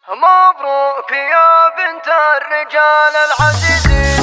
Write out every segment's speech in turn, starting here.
مبروك يا بنت الرجال العزيزين.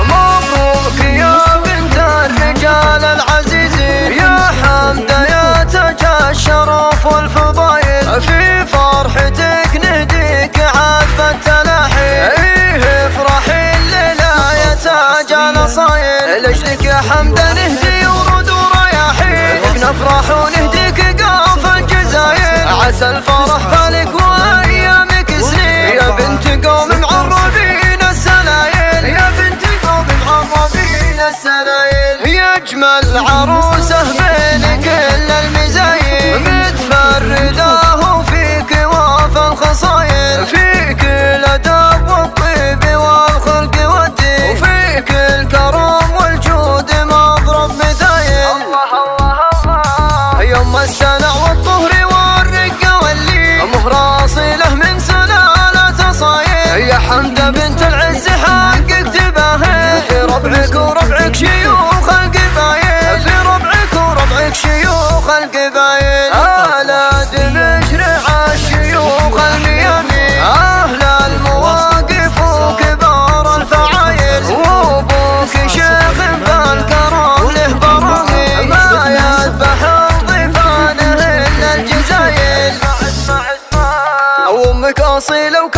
مبروك يا بنت الرجال العزيزين، يا حمدة يا تاج الشرف والفضايل، في فرحتك نهديك عذب التلاحين. ايه افرحي الليلة يا تاج الاصايل، لاجلك يا حمدة نهدي ورود ورياحين، نفرح ونهديك قاف الجزاير، عسى الفرح فالك وايامك سنين، يا بنت قوم معربين السلايل، يا بنت قوم معربين السلايل، يا اجمل عروسه بين كل المزايا، متفرده وفيك وافى الخصايل، فيك الادب والطيب والخلق والدين، وفيك الكرم والجود مضرب مثايل. الله الله الله يوم السنع والطهر والرقه واللين، مهراصله من سلاله اصايل، يا حمدة بنت العز حقك تباهي، في ربعك وربعك شيوخ القبايل، في ربعك وربعك شيوخ القبايل، آلات مشرع الشيوخ الميامين، أهل المواقف وكبار الفعايل، وابوك شيخ بالكرم له براميل، ما يذبح الضيفان الا الجزايل، وامك اصيله